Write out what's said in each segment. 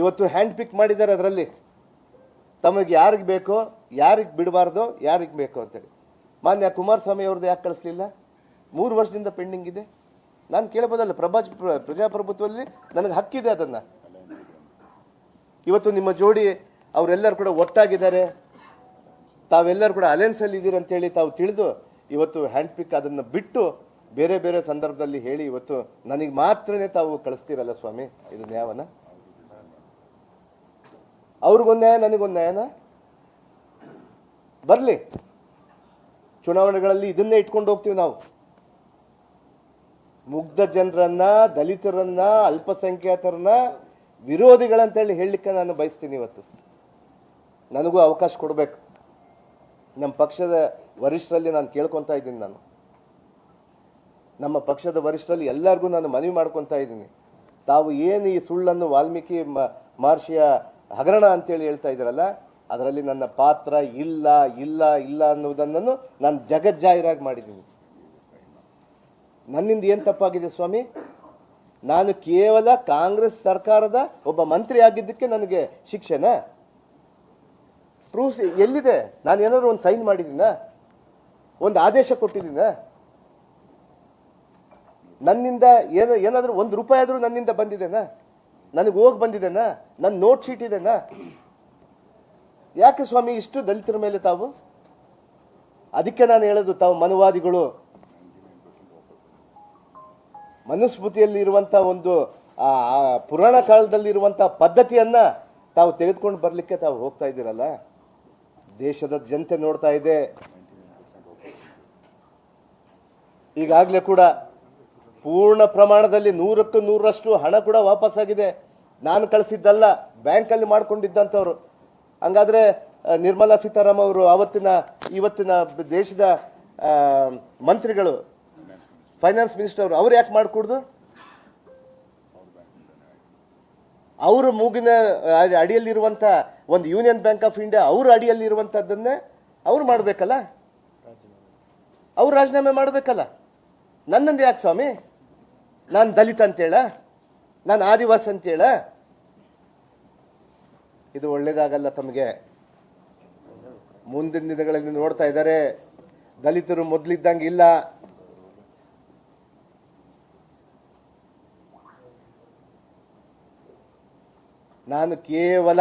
ಇವತ್ತು ಹ್ಯಾಂಡ್ ಪಿಕ್ ಮಾಡಿದ್ದಾರೆ. ಅದರಲ್ಲಿ ತಮಗೆ ಯಾರಿಗೆ ಬೇಕೋ, ಯಾರಿಗೆ ಬಿಡಬಾರ್ದೋ, ಯಾರಿಗೆ ಬೇಕೋ ಅಂತೇಳಿ. ಮಾನ್ಯ ಕುಮಾರಸ್ವಾಮಿ ಅವ್ರದ್ದು ಯಾಕೆ ಕಳಿಸ್ಲಿಲ್ಲ? 3 ವರ್ಷದಿಂದ ಪೆಂಡಿಂಗ್ ಇದೆ. ನಾನು ಕೇಳಬಹುದಲ್ಲ, ಪ್ರಜಾಪ್ರಭುತ್ವದಲ್ಲಿ ನನಗೆ ಹಕ್ಕಿದೆ ಅದನ್ನು. ಇವತ್ತು ನಿಮ್ಮ ಜೋಡಿ ಅವರೆಲ್ಲರೂ ಕೂಡ ಒಟ್ಟಾಗಿದ್ದಾರೆ, ತಾವೆಲ್ಲರೂ ಕೂಡ ಅಲಯನ್ಸಲ್ಲಿ ಇದ್ದೀರಿ ಅಂತೇಳಿ ತಾವು ತಿಳಿದು ಇವತ್ತು ಹ್ಯಾಂಡ್ ಪಿಕ್ ಅದನ್ನು ಬಿಟ್ಟು ಬೇರೆ ಬೇರೆ ಸಂದರ್ಭದಲ್ಲಿ ಹೇಳಿ ಇವತ್ತು ನನಗೆ ಮಾತ್ರನೇ ತಾವು ಕಳಿಸ್ತೀರಲ್ಲ ಸ್ವಾಮಿ, ಇದು ನ್ಯಾಯವನ? ಅವ್ರಿಗೊಂದು ನ್ಯಾಯ, ನನಗೊಂದು ನ್ಯಾಯನ? ಬರಲಿ, ಚುನಾವಣೆಗಳಲ್ಲಿ ಇದನ್ನೇ ಇಟ್ಕೊಂಡು ಹೋಗ್ತೀವಿ ನಾವು. ಮುಗ್ಧ ಜನರನ್ನ, ದಲಿತರನ್ನ, ಅಲ್ಪಸಂಖ್ಯಾತರನ್ನ ವಿರೋಧಿಗಳಂತೇಳಿ ಹೇಳಲಿಕ್ಕೆ ನಾನು ಬಯಸ್ತೀನಿ. ಇವತ್ತು ನನಗೂ ಅವಕಾಶ ಕೊಡಬೇಕು. ನಮ್ಮ ಪಕ್ಷದ ವರಿಷ್ಠರಲ್ಲಿ ನಾನು ಕೇಳ್ಕೊತಾ ಇದ್ದೀನಿ. ನಮ್ಮ ಪಕ್ಷದ ವರಿಷ್ಠರಲ್ಲಿ ಎಲ್ಲರಿಗೂ ನಾನು ಮನವಿ ಮಾಡ್ಕೊತಾ ಇದ್ದೀನಿ. ತಾವು ಏನು ಈ ಸುಳ್ಳನ್ನು ವಾಲ್ಮೀಕಿ ಮಹರ್ಷಿಯ ಹಗರಣ ಅಂತೇಳಿ ಹೇಳ್ತಾ ಇದ್ದೀರಲ್ಲ, ಅದರಲ್ಲಿ ನನ್ನ ಪಾತ್ರ ಇಲ್ಲ ಇಲ್ಲ ಇಲ್ಲ ಅನ್ನುವುದನ್ನು ನಾನು ಜಗಜ್ಜಾಹಿರಾಗಿ ಮಾಡಿದ್ದೀನಿ. ನನ್ನಿಂದ ಏನು ತಪ್ಪಾಗಿದೆ ಸ್ವಾಮಿ? ನಾನು ಕೇವಲ ಕಾಂಗ್ರೆಸ್ ಸರ್ಕಾರದ ಒಬ್ಬ ಮಂತ್ರಿ ಆಗಿದ್ದಕ್ಕೆ ನನಗೆ ಶಿಕ್ಷೆನಾ? ಪ್ರೂಫ್ ಎಲ್ಲಿದೆ? ನಾನು ಏನಾದರೂ ಒಂದು ಸೈನ್ ಮಾಡಿದ್ದೀನ? ಒಂದು ಆದೇಶ ಕೊಟ್ಟಿದ್ದೀನ? ನನ್ನಿಂದ ಏನಾದರೂ 1 ರೂಪಾಯಿ ಆದರೂ ನನ್ನಿಂದ ಬಂದಿದೆನಾ? ನನಗೆ ಹೋಗಿ ಬಂದಿದೆನಾ? ನನ್ನ ನೋಟ್ ಶೀಟ್ ಇದೆನಾ? ಯಾಕೆ ಸ್ವಾಮಿ ಇಷ್ಟು ದಲಿತರ ಮೇಲೆ ತಾವು? ಅದಕ್ಕೆ ನಾನು ಹೇಳೋದು, ತಾವು ಮನುವಾದಿಗಳು. ಮನುಸ್ಮೃತಿಯಲ್ಲಿ ಇರುವಂತಹ ಒಂದು ಪುರಾಣ ಕಾಲದಲ್ಲಿ ಇರುವಂತಹ ಪದ್ಧತಿಯನ್ನ ತಾವು ತೆಗೆದುಕೊಂಡು ಬರಲಿಕ್ಕೆ ತಾವು ಹೋಗ್ತಾ ಇದ್ದೀರಲ್ಲ. ದೇಶದ ಜನತೆ ನೋಡ್ತಾ ಇದೆ. ಈಗಾಗಲೇ ಕೂಡ ಪೂರ್ಣ ಪ್ರಮಾಣದಲ್ಲಿ 100ಕ್ಕೆ 100ರಷ್ಟು ಹಣ ಕೂಡ ವಾಪಸ್ಸಾಗಿದೆ. ನಾನು ಕಳಿಸಿದ್ದಲ್ಲ, ಬ್ಯಾಂಕಲ್ಲಿ ಮಾಡ್ಕೊಂಡಿದ್ದಂಥವ್ರು. ಹಂಗಾದ್ರೆ ನಿರ್ಮಲಾ ಸೀತಾರಾಮನ್ ಅವರು ಇವತ್ತಿನ ದೇಶದ ಮಂತ್ರಿಗಳು, ಫೈನಾನ್ಸ್ ಮಿನಿಸ್ಟರ್ ಅವ್ರು ಯಾಕೆ ಮಾಡಿಕೊಡ್ದು? ಅವರು ಮೂಗಿನ ಅಡಿಯಲ್ಲಿರುವಂಥ ಒಂದು ಯೂನಿಯನ್ ಬ್ಯಾಂಕ್ ಆಫ್ ಇಂಡಿಯಾ ಅವ್ರ ಅಡಿಯಲ್ಲಿರುವಂಥದ್ದನ್ನೇ ಅವ್ರು ಮಾಡಬೇಕಲ್ಲ, ಅವ್ರು ರಾಜೀನಾಮೆ ಮಾಡಬೇಕಲ್ಲ. ನನ್ನಂದು ಯಾಕೆ ಸ್ವಾಮಿ? ನಾನು ದಲಿತ ಅಂತೇಳ? ನಾನು ಆದಿವಾಸಿ ಅಂತೇಳ? ಇದು ಒಳ್ಳೇದಾಗಲ್ಲ ತಮಗೆ. ಮುಂದಿನ ದಿನಗಳಲ್ಲಿ ನೋಡ್ತಾ ಇದ್ದಾರೆ, ದಲಿತರು ಮೊದಲಿದ್ದಂಗೆ ಇಲ್ಲ. ನಾನು ಕೇವಲ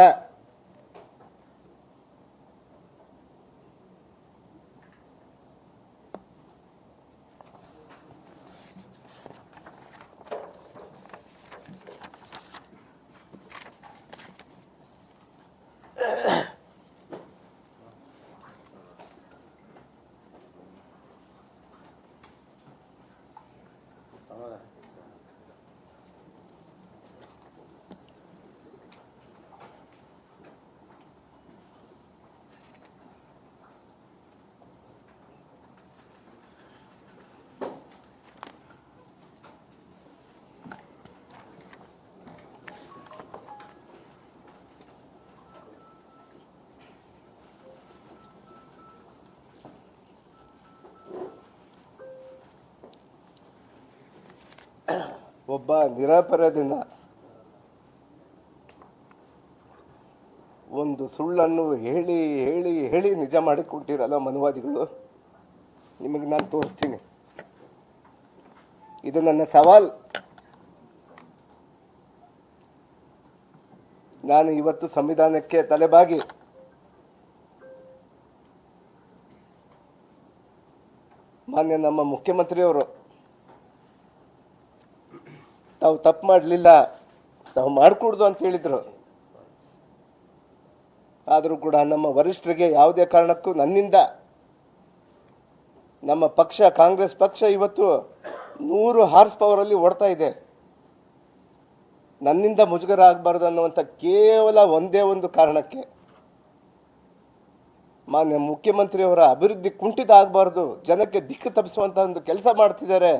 ಒಬ್ಬ ನಿರಪರಾಧಿನ ಒಂದು ಸುಳ್ಳನ್ನು ಹೇಳಿ ಹೇಳಿ ಹೇಳಿ ನಿಜ ಮಾಡಿಕೊಟ್ಟಿರಲ್ಲ ಮನುವಾದಿಗಳು. ನಿಮಗೆ ನಾನು ತೋರಿಸ್ತೀನಿ. ಇದು ನನ್ನ ಸವಾಲ್. ನಾನು ಇವತ್ತು ಸಂವಿಧಾನಕ್ಕೆ ತಲೆಬಾಗಿ ಮಾನ್ಯ ನಮ್ಮ ಮುಖ್ಯಮಂತ್ರಿಯವರು ತಾವು ತಪ್ಪು ಮಾಡಲಿಲ್ಲ, ತಾವು ಮಾಡಿಕೊಡ್ದು ಅಂತ ಹೇಳಿದ್ರು. ಆದರೂ ಕೂಡ ನಮ್ಮ ವರಿಷ್ಠರಿಗೆ ಯಾವುದೇ ಕಾರಣಕ್ಕೂ ನನ್ನಿಂದ, ನಮ್ಮ ಪಕ್ಷ ಕಾಂಗ್ರೆಸ್ ಪಕ್ಷ ಇವತ್ತು 100 ಹಾರ್ಸ್ ಪವರಲ್ಲಿ ಓಡ್ತಾ ಇದೆ. ನನ್ನಿಂದ ಮುಜುಗರ ಆಗಬಾರ್ದು ಅನ್ನುವಂಥ ಕೇವಲ ಒಂದೇ ಒಂದು ಕಾರಣಕ್ಕೆ ಮಾನ್ಯ ಮುಖ್ಯಮಂತ್ರಿಯವರ ಅಭಿವೃದ್ಧಿ ಕುಂಠಿತ ಆಗಬಾರ್ದು, ಜನಕ್ಕೆ ದಿಕ್ಕು ತಪ್ಪಿಸುವಂಥ ಒಂದು ಕೆಲಸ ಮಾಡ್ತಿದ್ದಾರೆ.